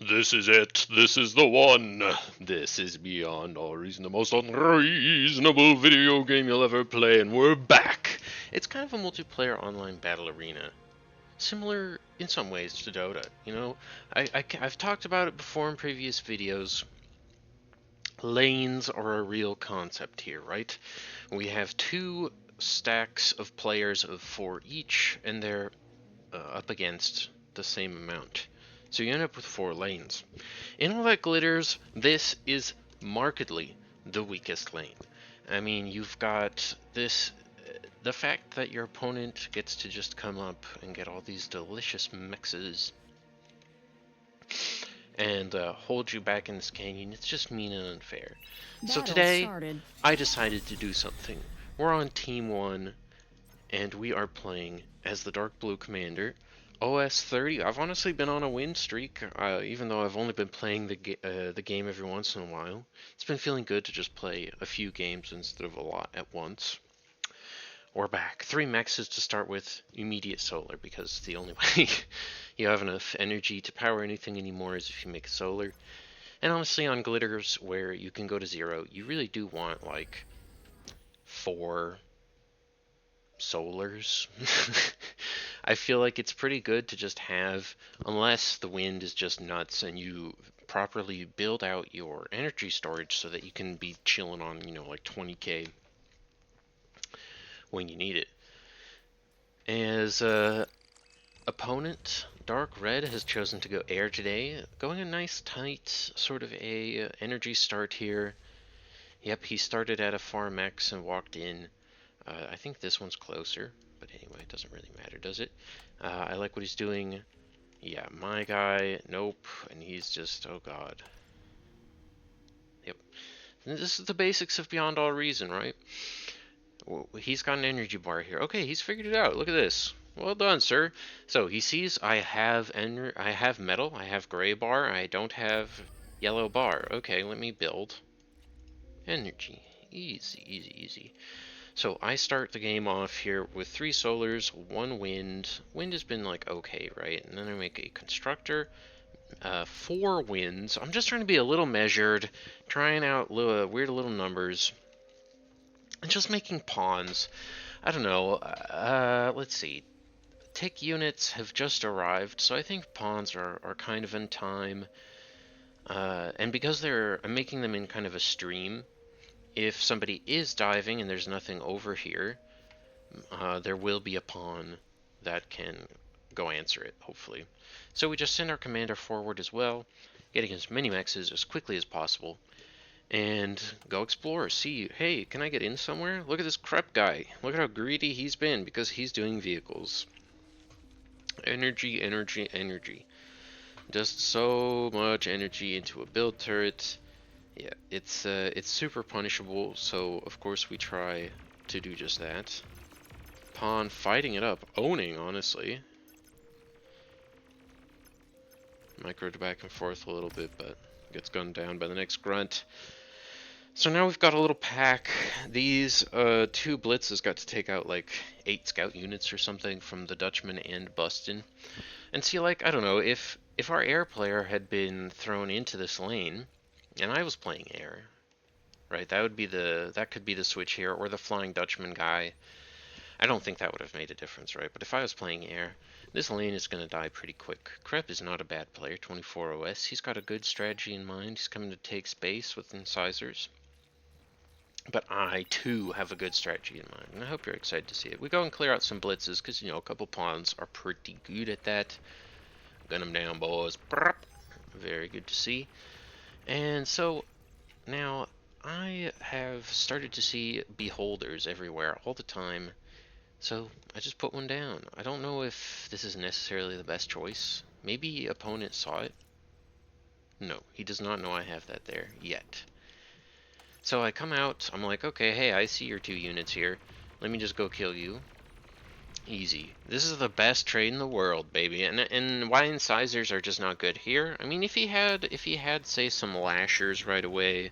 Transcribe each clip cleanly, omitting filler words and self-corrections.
This is it. This is the one. This is beyond all reason the most unreasonable video game you'll ever play, and we're back. It's kind of a multiplayer online battle arena, similar in some ways to Dota. You know, I've talked about it before in previous videos. Lanes are a real concept here, right? We have two stacks of players of 4 each, and they're up against the same amount. So you end up with 4 lanes. In all that glitters, this is markedly the weakest lane. I mean, you've got this, the fact that your opponent gets to just come up and get all these delicious mixes and hold you back in this canyon, it's just mean and unfair. So today, I decided to do something. We're on Team 1, and we are playing as the Dark Blue Commander. OS 30. I've honestly been on a win streak, even though I've only been playing the game every once in a while. It's been feeling good to just play a few games instead of a lot at once. We're back. 3 mexes to start with, immediate solar, because the only way you have enough energy to power anything anymore is if you make solar. And honestly, on glitters where you can go to 0, you really do want like 4 solars. I feel like it's pretty good to just have, unless the wind is just nuts and you properly build out your energy storage so that you can be chilling on, like 20k when you need it. As opponent, Dark Red has chosen to go air today, going a nice tight sort of a energy start here. Yep, he started at a farm X and walked in. I think this one's closer, but anyway, it doesn't really matter, does it? I like what he's doing. Yeah, my guy, nope, and he's just, oh god. Yep. And this is the basics of Beyond All Reason, right? Well, he's got an energy bar here. Okay, he's figured it out. Look at this. Well done, sir. So he sees I have metal, I have gray bar, I don't have yellow bar. Okay, let me build energy. Easy, easy, easy. So I start the game off here with 3 solars, 1 wind. Wind has been like okay, right? And then I make a constructor, 4 winds. I'm just trying to be a little measured, trying out weird little numbers, and just making pawns. I don't know. Let's see. Tick units have just arrived, so I think pawns are kind of in time. And because I'm making them in kind of a stream, if somebody is diving and there's nothing over here, there will be a pawn that can go answer it, hopefully. So we just send our commander forward as well, getting as many mexes as quickly as possible, and go explore. See, hey, can I get in somewhere? Look at this crep guy. Look at how greedy he's been because he's doing vehicles. Energy, energy, energy. Just so much energy into a build turret. Yeah, it's super punishable, so of course we try to do just that. Pawn fighting it up, owning, honestly. Microed back and forth a little bit, but gets gunned down by the next grunt. So now we've got a little pack. These 2 blitzes got to take out like 8 scout units or something from the Dutchman and Bustin. And see, like, I don't know, if our air player had been thrown into this lane, and I was playing air, right? That could be the switch here, or the Flying Dutchman guy. I don't think that would have made a difference, right? But if I was playing air, this lane is going to die pretty quick. Krep is not a bad player, 24 OS. He's got a good strategy in mind. He's coming to take space with incisors. But I, too, have a good strategy in mind, and I hope you're excited to see it. We go and clear out some blitzes, because, a couple pawns are pretty good at that. Gun them down, boys. Very good to see. And so, now, I have started to see beholders everywhere all the time, so I just put one down. I don't know if this is necessarily the best choice. Maybe opponent saw it. No, he does not know I have that there yet. So I come out, I'm like, okay, hey, I see your 2 units here. Let me just go kill you. Easy. This is the best trade in the world, baby. And why incisors are just not good here? I mean, if he had, say, some lashers right away,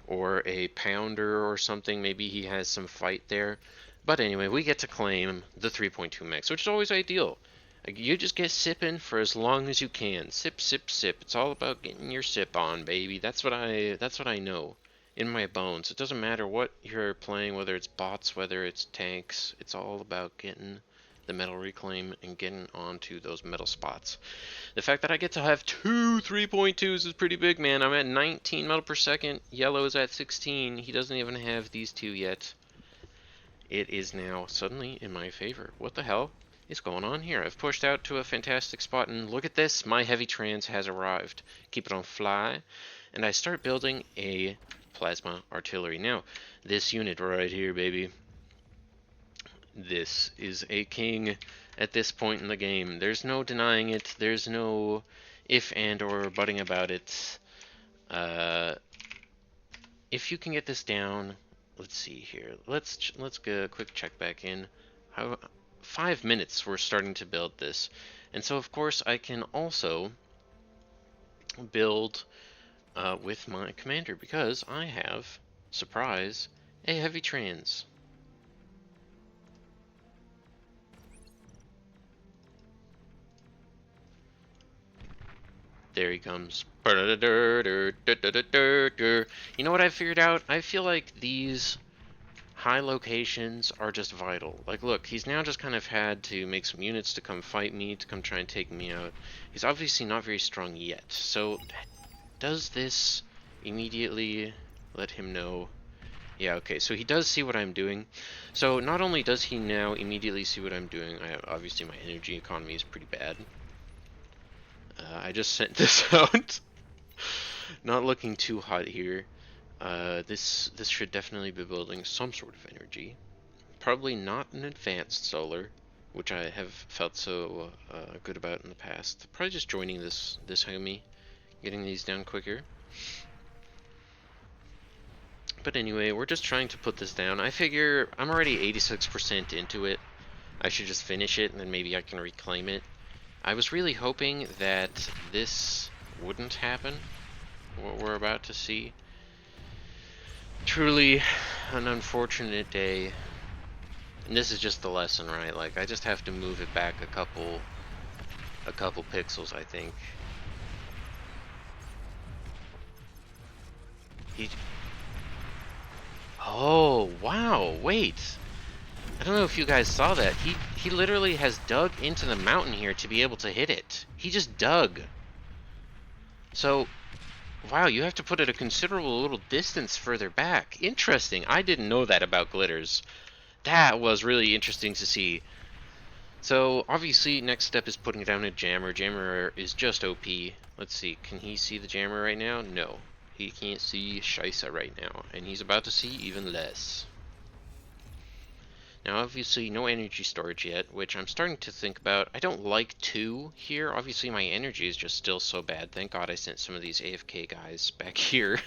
or a pounder or something, maybe he has some fight there. But anyway, we get to claim the 3.2 mix, which is always ideal. Like, you just get sipping for as long as you can. Sip, sip, sip. It's all about getting your sip on, baby. That's what I know in my bones. It doesn't matter what you're playing, whether it's bots, whether it's tanks. It's all about getting the metal reclaim and getting onto those metal spots. The fact that I get to have two 3.2s is pretty big, man. I'm at 19 metal per second. Yellow is at 16. He doesn't even have these two yet. It is now suddenly in my favor. What the hell is going on here? I've pushed out to a fantastic spot, and look at this. My heavy trans has arrived. Keep it on fly. And I start building a plasma artillery. Now, this unit right here, baby. This is a king at this point in the game. There's no denying it. There's no if and or butting about it. If you can get this down, let's see here. Let's get a quick check back in. 5 minutes we're starting to build this. And so of course I can also build with my commander because I have, surprise, a heavy trans. There he comes. You know what I figured out? I feel like these high locations are just vital. Like, look, he's now just kind of had to make some units to come fight me, to come try and take me out. He's obviously not very strong yet. So, does this immediately let him know? Yeah, okay, so he does see what I'm doing. So, not only does he now immediately see what I'm doing, obviously my energy economy is pretty bad. I just sent this out. Not looking too hot here. This should definitely be building some sort of energy. Probably not an advanced solar, which I have felt so good about in the past. Probably just joining this homie, getting these down quicker. But anyway, we're just trying to put this down. I figure I'm already 86% into it. I should just finish it and then maybe I can reclaim it. I was really hoping that this wouldn't happen, what we're about to see. Truly an unfortunate day. And this is just the lesson, right? Like, I just have to move it back a couple pixels, I think. Oh, wow, wait. I don't know if you guys saw that. He literally has dug into the mountain here to be able to hit it. He just dug. So, wow, you have to put it a considerable little distance further back. Interesting. I didn't know that about glitters. That was really interesting to see. So, obviously, next step is putting down a jammer. Jammer is just OP. Let's see, can he see the jammer right now? No. He can't see Shisa right now, and he's about to see even less. Now, obviously, no energy storage yet, which I'm starting to think about. I don't like 2 here. Obviously, my energy is just still so bad. Thank God I sent some of these AFK guys back here.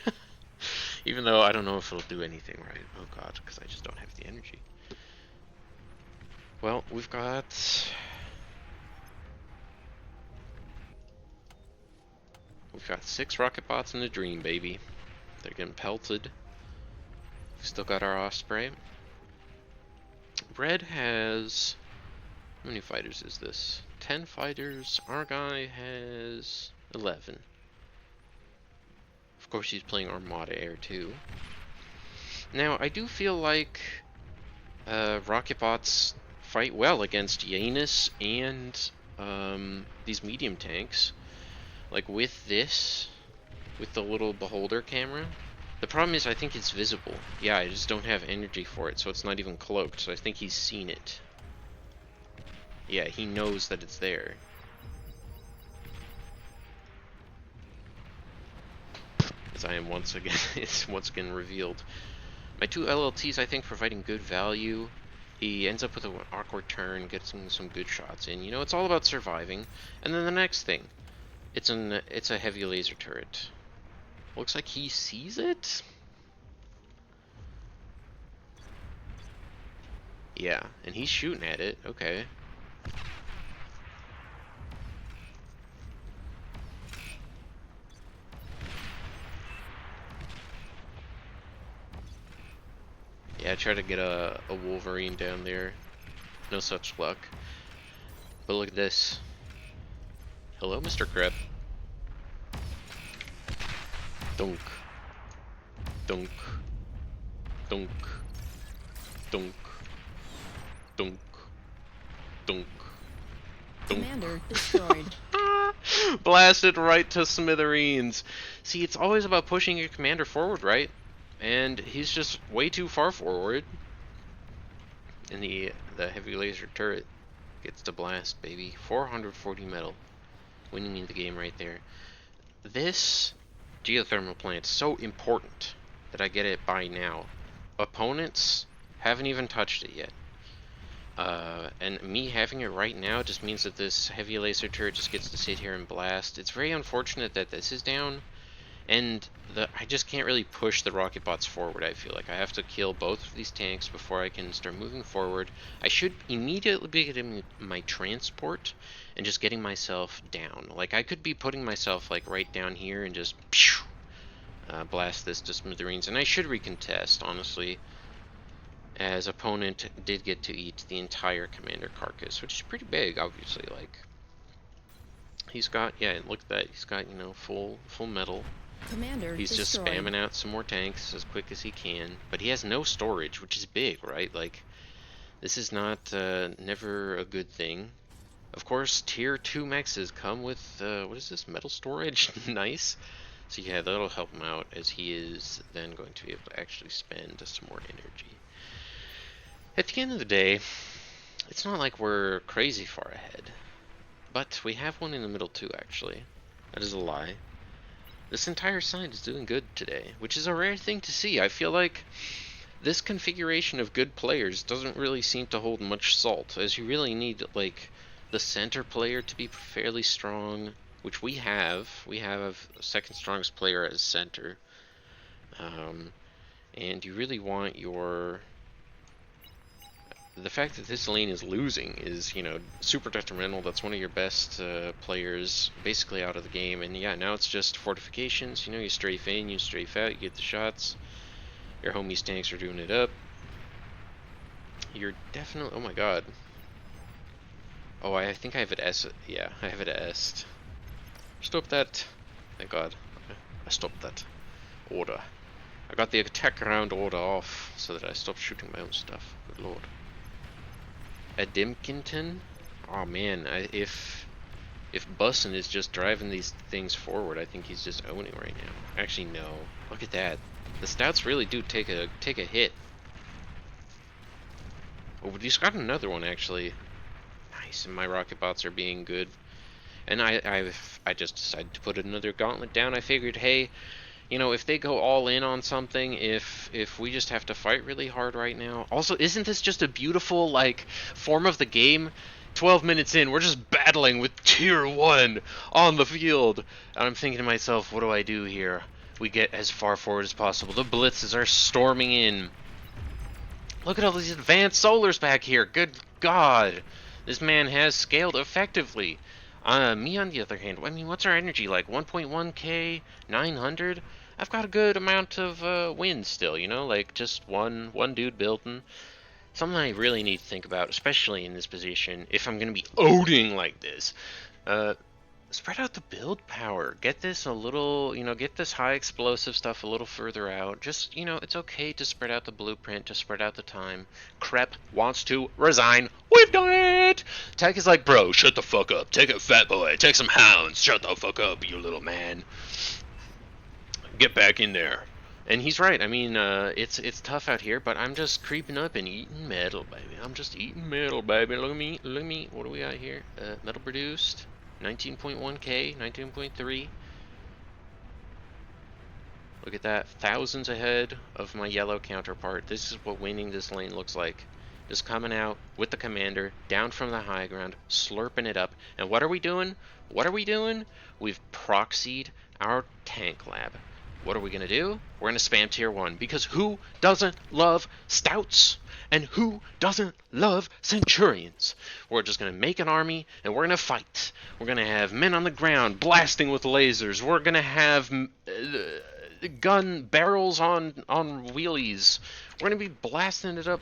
Even though I don't know if it'll do anything right. Oh God, because I just don't have the energy. Well, we've got... We've got 6 rocket bots in the dream, baby. They're getting pelted. We've still got our Osprey. Red has... How many fighters is this? 10 fighters. Our guy has 11. Of course, he's playing Armada Air too. Now, I do feel like rocket bots fight well against Janus and these medium tanks. Like with this, with the little beholder camera. The problem is I think it's visible. Yeah, I just don't have energy for it, so it's not even cloaked, so I think he's seen it. Yeah, he knows that it's there. As I am once again, it's once again revealed. My 2 LLTs, I think, providing good value. He ends up with an awkward turn, gets some good shots in. You know, it's all about surviving. And then the next thing, it's a heavy laser turret. Looks like he sees it? Yeah, and he's shooting at it. Okay. Yeah, I tried to get a Wolverine down there. No such luck. But look at this. Hello, Mr. Crep. Dunk. Dunk. Dunk. Dunk. Dunk. Dunk. Commander destroyed. Blasted right to smithereens. See, it's always about pushing your commander forward, right? And he's just way too far forward. And the heavy laser turret gets to blast, baby. 440 metal. Winning me the game right there. This geothermal plant's so important that I get it by now. Opponents haven't even touched it yet. And me having it right now just means that this heavy laser turret just gets to sit here and blast. It's very unfortunate that this is down, and I just can't really push the rocket bots forward. I feel like I have to kill both of these tanks before I can start moving forward. I should immediately be getting my transport and just getting myself down. Like, I could be putting myself like right down here and just blast this to smithereens, and I should recontest, honestly, as opponent did get to eat the entire commander carcass, which is pretty big, obviously. Like, he's got, yeah, look at that, he's got, you know, full metal. Commander he's destroyed. Just spamming out some more tanks as quick as he can, but he has no storage, which is big, right? Like, this is not never a good thing. Of course, tier 2 mexes come with what is this, metal storage? Nice. So yeah, that'll help him out, as he is then going to be able to actually spend some more energy. At the end of the day, it's not like we're crazy far ahead. But we have one in the middle too, actually. That is a lie. This entire side is doing good today, which is a rare thing to see. I feel like this configuration of good players doesn't really seem to hold much salt, as you really need, like, the center player to be fairly strong, which we have. We have a second strongest player as center. And you really want your... The fact that this lane is losing is, you know, super detrimental. That's one of your best players basically out of the game. And yeah, now it's just fortifications. You know, you strafe in, you strafe out, you get the shots. Your homies' tanks are doing it up. You're definitely... Oh my god. Oh, I think I have it S. Yeah, I have it S. Stop that. Thank god. I stopped that order. I got the attack round order off so that I stopped shooting my own stuff. Good lord. At Dimkington? Oh man, if Bussin is just driving these things forward, I think he's just owning right now. Actually, no. Look at that. The stouts really do take a hit. Oh, but he's got another one actually. Nice, and my rocket bots are being good. And I just decided to put another gauntlet down. I figured, hey, you know, if they go all in on something, if we just have to fight really hard right now. Also, isn't this just a beautiful, like, form of the game? 12 minutes in, we're just battling with tier 1 on the field. And I'm thinking to myself, what do I do here? We get as far forward as possible. The blitzes are storming in. Look at all these advanced solars back here. Good god. This man has scaled effectively. Me, on the other hand, I mean, what's our energy like? 1.1k? 900? I've got a good amount of wins still, you know? Like, just one dude building. Something I really need to think about, especially in this position, if I'm going to be owning like this. Spread out the build power. Get this a little, you know, get this high explosive stuff a little further out. Just, you know, it's okay to spread out the blueprint, to spread out the time. Crep wants to resign. We've done it! Tech is like, bro, shut the fuck up. Take a fat boy. Take some hounds. Shut the fuck up, you little man. Get back in there. And he's right. I mean, it's tough out here, but I'm just creeping up and eating metal, baby. I'm just eating metal, baby. Look at me. Look at me. What do we got here? Metal produced. 19.1k, 19.3. Look at that, thousands ahead of my yellow counterpart. This is what winning this lane looks like. Just coming out with the commander, down from the high ground, slurping it up. And what are we doing? What are we doing? We've proxied our tank lab. What are we gonna do? We're gonna spam tier 1, because who doesn't love stouts? And who doesn't love centurions? We're just going to make an army, and we're going to fight. We're going to have men on the ground blasting with lasers. We're going to have gun barrels on wheelies. We're going to be blasting it up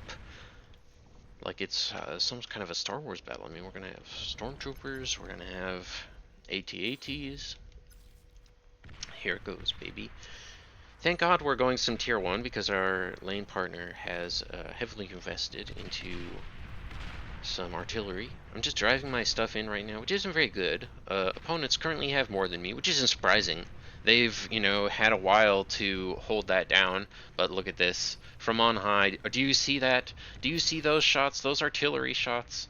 like it's some kind of a Star Wars battle. I mean, we're gonna have stormtroopers, we're gonna have AT-ATs. Here it goes, baby. Thank God we're going some tier 1 because our lane partner has heavily invested into some artillery. I'm just driving my stuff in right now, which isn't very good. Opponents currently have more than me, which isn't surprising. They've, had a while to hold that down, but look at this. From on high, do you see that? Do you see those shots, those artillery shots?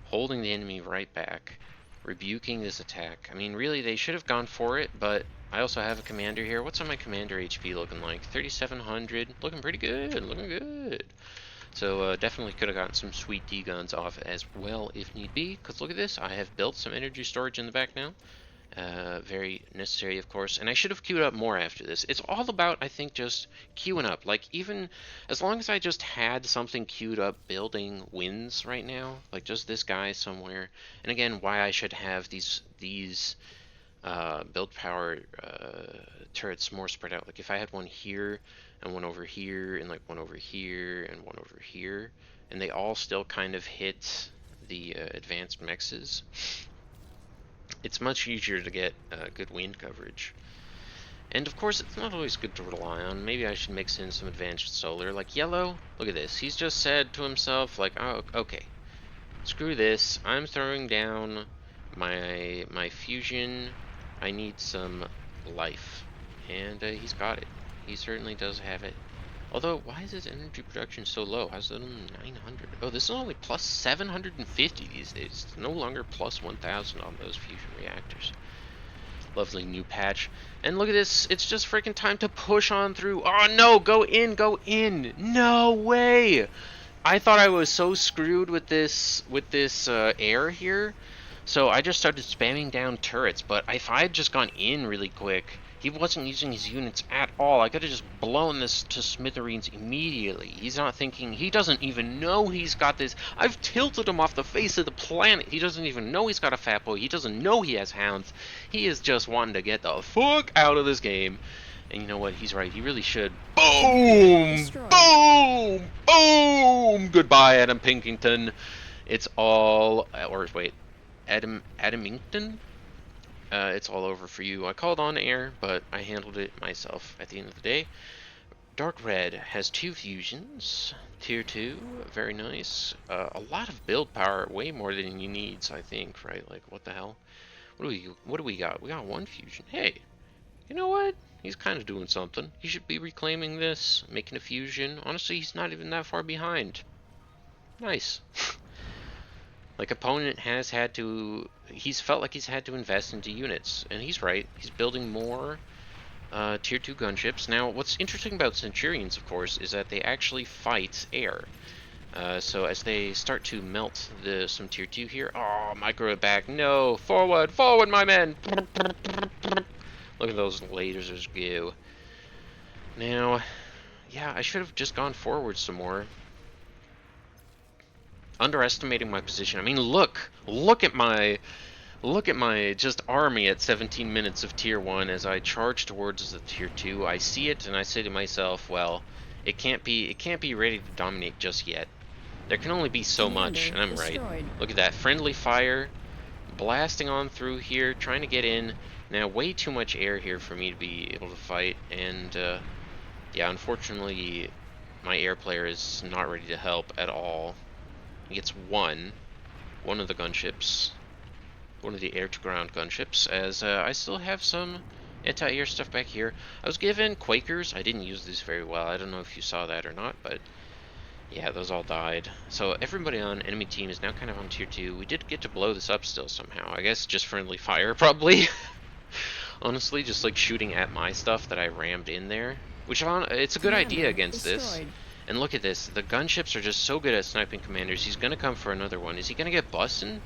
Holding the enemy right back, rebuking this attack. I mean, really, they should have gone for it, but I also have a commander here. What's on my commander HP looking like? 3,700. Looking pretty good. Looking good. So definitely could have gotten some sweet D guns off as well if need be. Because look at this. I have built some energy storage in the back now. Very necessary, of course. And I should have queued up more after this. It's all about, I think, just queuing up. Like, even as long as I just had something queued up, building wins right now. Like, just this guy somewhere. And again, why I should have these build power turrets more spread out. Like, if I had one here, and one over here, and like one over here, and one over here, and they all still kind of hit the advanced mexes, it's much easier to get good wind coverage. And of course, it's not always good to rely on. Maybe I should mix in some advanced solar. Like yellow, look at this. He's just said to himself, like, oh, okay, screw this. I'm throwing down my fusion. I need some life. And he's got it. He certainly does have it. Although, why is his energy production so low? How's it on 900? Oh, this is only plus 750 these days. It's no longer plus 1000 on those fusion reactors. Lovely new patch. And look at this. It's just freaking time to push on through. Oh, no. Go in. Go in. No way. I thought I was so screwed with this air here. So I just started spamming down turrets. But if I had just gone in really quick, he wasn't using his units at all. I could have just blown this to smithereens immediately. He's not thinking. He doesn't even know he's got this. I've tilted him off the face of the planet. He doesn't even know he's got a fat boy. He doesn't know he has hounds. He is just wanting to get the fuck out of this game. And you know what? He's right. He really should. Boom! Destroyed. Boom! Boom! Goodbye, Adam Pinkington. It's all... Or wait. Adamington? It's all over for you. I called on air, but I handled it myself at the end of the day. Dark Red has 2 fusions. Tier 2, very nice. A lot of build power, way more than he needs, I think, right? Like, what the hell? What do we got? We got 1 fusion. Hey, you know what? He's kind of doing something. He should be reclaiming this, making a fusion. Honestly, he's not even that far behind. Nice. Like, opponent has had to... He's felt like he's had to invest into units. And he's right. He's building more Tier 2 gunships. Now, what's interesting about Centurions, of course, is that they actually fight air. So as they start to melt some Tier 2 here... Oh, micro it back. No! Forward! Forward, my men! Look at those lasers go. Now, yeah, I should have just gone forward some more. Underestimating my position. I mean, look at my just army at 17 minutes of tier 1 as I charge towards the tier 2. I see it and I say to myself, well, it can't be ready to dominate just yet. There can only be so much, and I'm right. Look at that friendly fire blasting on through here, trying to get in. Now, way too much air here for me to be able to fight, and yeah, unfortunately, my air player is not ready to help at all. He gets one of the gunships, one of the air-to-ground gunships, as I still have some anti-air stuff back here. I was given Quakers. I didn't use these very well. I don't know if you saw that or not, but yeah, those all died. So everybody on enemy team is now kind of on tier 2. We did get to blow this up still somehow. I guess just friendly fire, probably. Honestly, just like shooting at my stuff that I rammed in there. Which, it's a good idea against this. And look at this. The gunships are just so good at sniping commanders. He's going to come for another one. Is he going to get busted?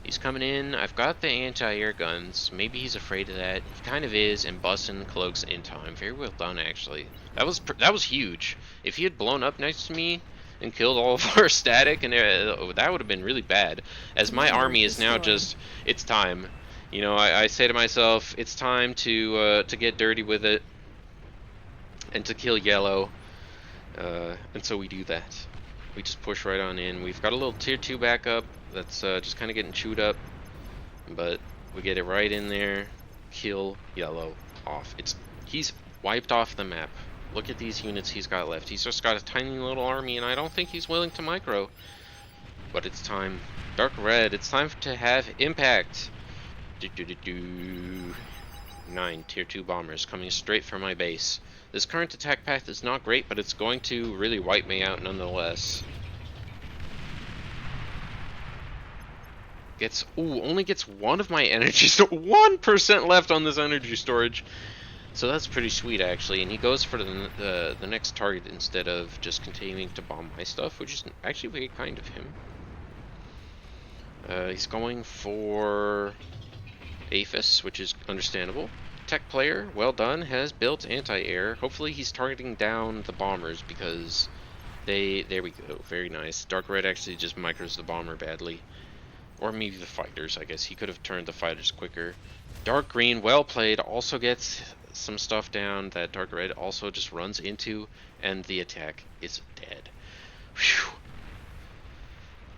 He's coming in. I've got the anti-air guns. Maybe he's afraid of that. He kind of is, and busting cloaks in time. Very well done, actually. That was huge. If he had blown up next to me and killed all of our static, and that would have been really bad. As my army is now just, it's time. You know, I say to myself, it's time to get dirty with it and to kill yellow. And so we do that. we just push right on in. We've got a little tier 2 backup that's just kind of getting chewed up, but we get it right in there. Kill yellow off. He's wiped off the map. Look at these units he's got left. He's just got a tiny little army, and I don't think he's willing to micro. But it's time. Dark red, it's time to have impact. Do do do do. 9 tier 2 bombers coming straight from my base. This current attack path is not great, but it's going to really wipe me out nonetheless. Only gets one of my energy, so 1% left on this energy storage. So that's pretty sweet actually, and he goes for the next target instead of just continuing to bomb my stuff, which is actually very kind of him. He's going for Aphis, which is understandable. Tech player, well done, has built anti-air. Hopefully he's targeting down the bombers because there we go, very nice. Dark red actually just micros the bomber badly. Or maybe the fighters, I guess. He could have turned the fighters quicker. Dark green, well played, also gets some stuff down that dark red also just runs into, and the attack is dead. Whew.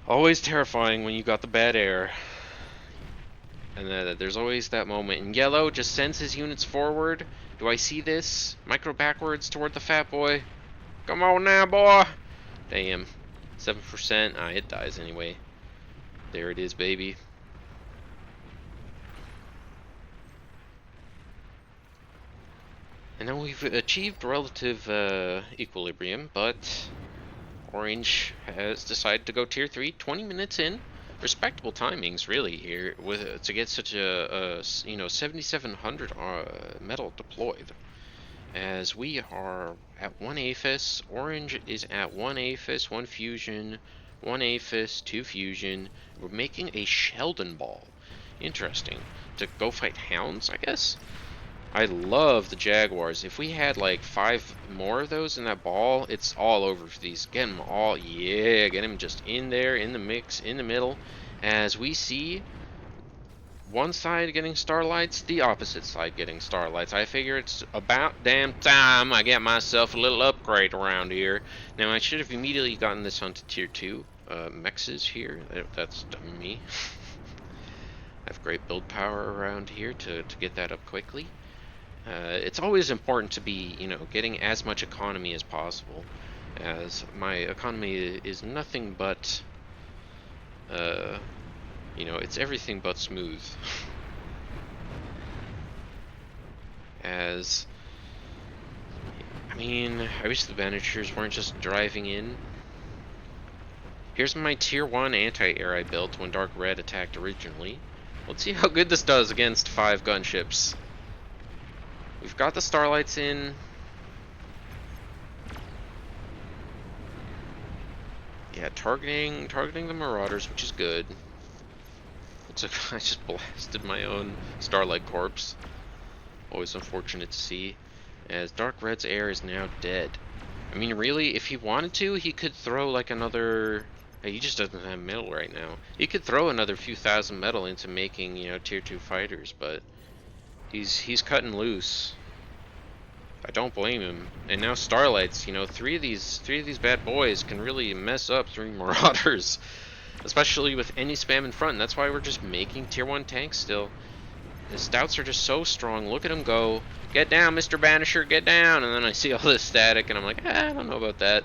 Always terrifying when you got the bad air. And there's always that moment. And yellow just sends his units forward. Do I see this? Micro backwards toward the fat boy. Come on now, boy. Damn. 7%. Ah, it dies anyway. There it is, baby. And now we've achieved relative equilibrium, but Orange has decided to go tier 3, 20 minutes in. Respectable timings, really, here with to get such a 7,700 metal deployed. As we are at 1 Aphis, Orange is at 1 Aphis, 1 Fusion, 1 Aphis, 2 Fusion. We're making a Sheldon ball. Interesting. To go fight hounds, I guess? I love the Jaguars. If we had like 5 more of those in that ball, it's all over for these. Get them all, yeah, get them just in there, in the mix, in the middle. As we see one side getting starlights, the opposite side getting starlights. I figure it's about damn time I get myself a little upgrade around here. Now I should have immediately gotten this onto tier 2. Mexes here, that's me. I have great build power around here to get that up quickly. It's always important to be, getting as much economy as possible, as my economy is nothing but, it's everything but smooth. I wish the banishers weren't just driving in. Here's my tier 1 anti-air I built when Dark Red attacked originally. Let's see how good this does against 5 gunships. We've got the starlights in. Yeah, targeting the marauders, which is good. I just blasted my own starlight corpse. Always unfortunate to see. As Dark Red's air is now dead. I mean, really, if he wanted to, he could throw like another. He just doesn't have metal right now. He could throw another few thousand metal into making, tier 2 fighters, but he's cutting loose. I don't blame him. And now starlights, three of these bad boys can really mess up 3 marauders, especially with any spam in front. And that's why we're just making tier 1 tanks still. The stouts are just so strong. Look at them go. Get down, Mr. Banisher, get down. And then I see all this static, and I'm like, I don't know about that.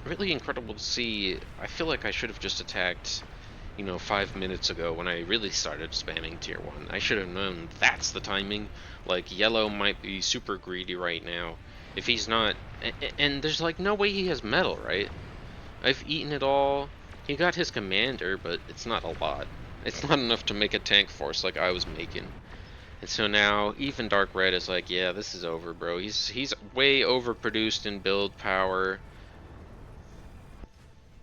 Really incredible to see. I feel like I should have just attacked, 5 minutes ago when I really started spamming tier 1. I should have known that's the timing. Like, yellow might be super greedy right now. If he's not... And there's, like, no way he has metal, right? I've eaten it all. He got his commander, but it's not a lot. It's not enough to make a tank force like I was making. And so now, even Dark Red is like, yeah, this is over, bro. He's way overproduced in build power.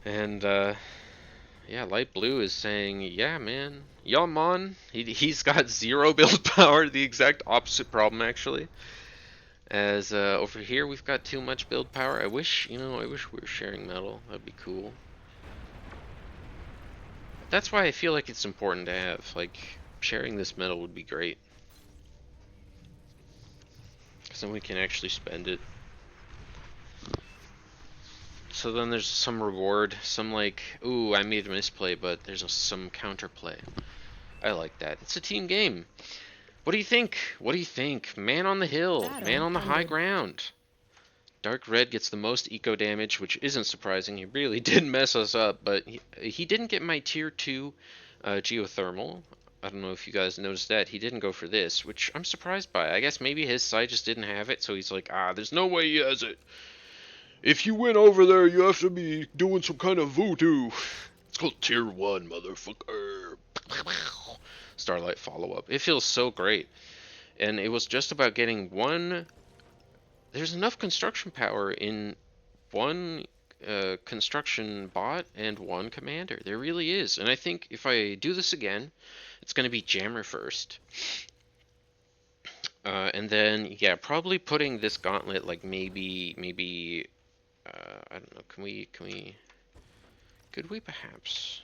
And, yeah, Light Blue is saying, yeah, man, Yaman, he's got 0 build power, the exact opposite problem, actually. As, over here, we've got too much build power. I wish we were sharing metal. That'd be cool. That's why I feel like it's important to have, like, sharing this metal would be great. Because then we can actually spend it. So then there's some reward, some like, ooh, I made a misplay, but there's some counterplay. I like that. It's a team game. What do you think? What do you think? Man on the hill, man Battle on the high ended. ground. Dark Red gets the most eco damage, which isn't surprising. He really did mess us up, but he didn't get my tier 2 geothermal. I don't know if you guys noticed that. He didn't go for this, which I'm surprised by. I guess maybe his side just didn't have it, so he's like, there's no way he has it. If you went over there, you have to be doing some kind of voodoo. It's called tier 1, motherfucker. Starlight follow-up. It feels so great. And it was just about getting one. There's enough construction power in one construction bot and one commander. There really is. And I think if I do this again, it's going to be Jammer first. And then, yeah, probably putting this gauntlet, like maybe, I don't know, could we perhaps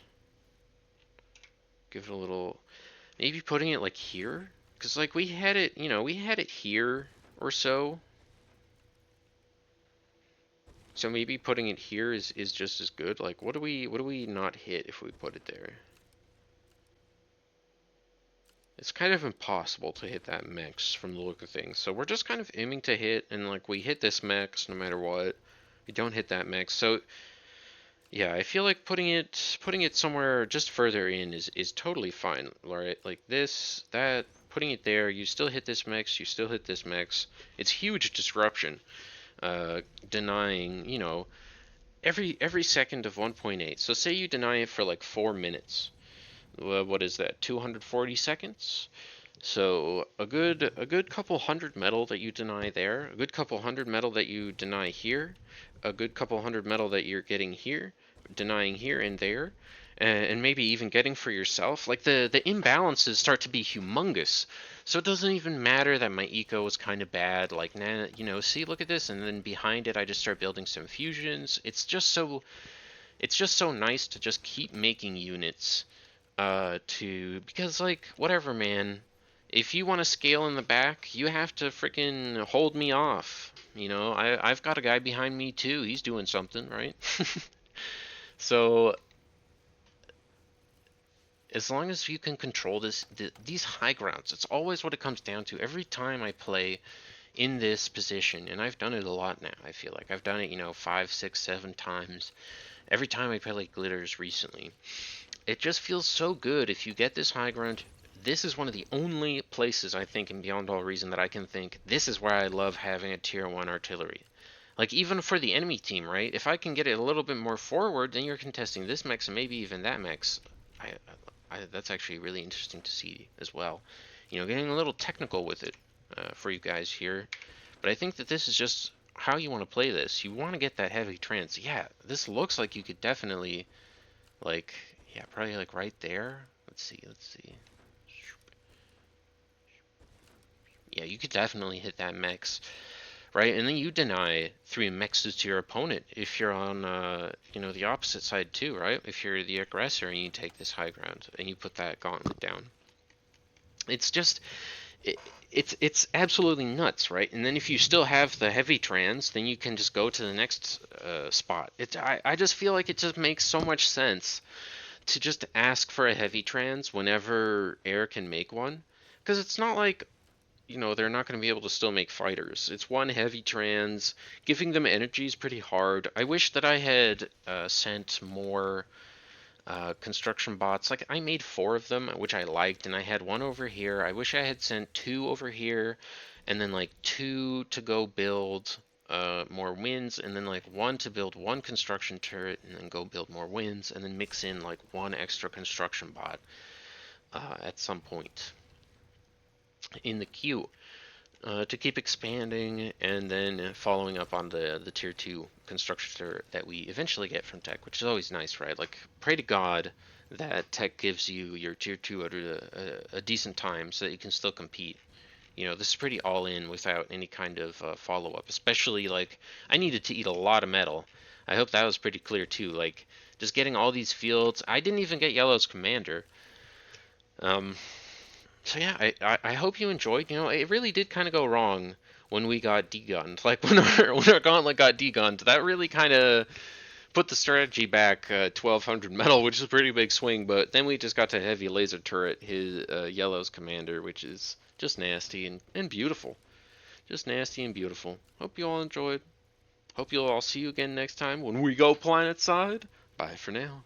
give it a little, maybe putting it like here? Because like we had it, we had it here or so. So maybe putting it here is just as good. Like what do we not hit if we put it there? It's kind of impossible to hit that max from the look of things. So we're just kind of aiming to hit, and like we hit this max no matter what. We don't hit that max. So yeah, I feel like putting it somewhere just further in is totally fine. Right? Like this, that, putting it there, you still hit this max, you still hit this max. It's huge disruption. Denying, every second of 1.8. So say you deny it for like 4 minutes. What is that? 240 seconds. So a good couple hundred metal that you deny there, a good couple hundred metal that you deny here, a good couple hundred metal that you're getting here, denying here and there, and maybe even getting for yourself. Like the imbalances start to be humongous. So it doesn't even matter that my eco was kind of bad. Like, nah, see, look at this, and then behind it I just start building some fusions. It's just so nice to just keep making units because like whatever, man, if you want to scale in the back, you have to freaking hold me off. I've got a guy behind me too. He's doing something, right? So as long as you can control these high grounds, it's always what it comes down to. Every time I play in this position, and I've done it a lot now. I feel like I've done it, 5, 6, 7 times. Every time I play like glitters recently, it just feels so good if you get this high ground. This is one of the only places I think in Beyond All Reason that I can think this is where I love having a tier 1 artillery. Like even for the enemy team, right? If I can get it a little bit more forward, then you're contesting this mech and maybe even that mech. That's actually really interesting to see as well. Getting a little technical with it for you guys here. But I think that this is just how you want to play this. You want to get that heavy trance. Yeah, this looks like you could definitely, like, yeah, probably like right there. Let's see. Yeah, you could definitely hit that mechs, right? And then you deny 3 mexes to your opponent if you're on, the opposite side too, right? If you're the aggressor and you take this high ground and you put that gauntlet down. It's just, it's absolutely nuts, right? And then if you still have the heavy trans, then you can just go to the next spot. I just feel like it just makes so much sense to just ask for a heavy trans whenever air can make one, because it's not like they're not going to be able to still make fighters. It's one heavy trans. Giving them energy is pretty hard. I wish that I had sent more construction bots. Like I made 4 of them, which I liked, and I had 1 over here. I wish I had sent 2 over here, and then like 2 to go build more winds, and then like 1 to build 1 construction turret, and then go build more winds, and then mix in like 1 extra construction bot at some point in the queue to keep expanding, and then following up on the tier 2 constructor that we eventually get from tech, which is always nice, right? Like, pray to God that tech gives you your tier 2 at a decent time so that you can still compete. This is pretty all in without any kind of follow-up, especially like I needed to eat a lot of metal. I hope that was pretty clear too. Like just getting all these fields. I didn't even get Yellow's commander. So yeah, I hope you enjoyed. It really did kind of go wrong when we got degunned. Like when our gauntlet got degunned, that really kind of put the strategy back 1200 metal, which is a pretty big swing, but then we just got to heavy laser turret his yellow's commander, which is just nasty and beautiful. Just nasty and beautiful. Hope you all enjoyed. Hope you'll all see you again next time when we go planet side. Bye for now.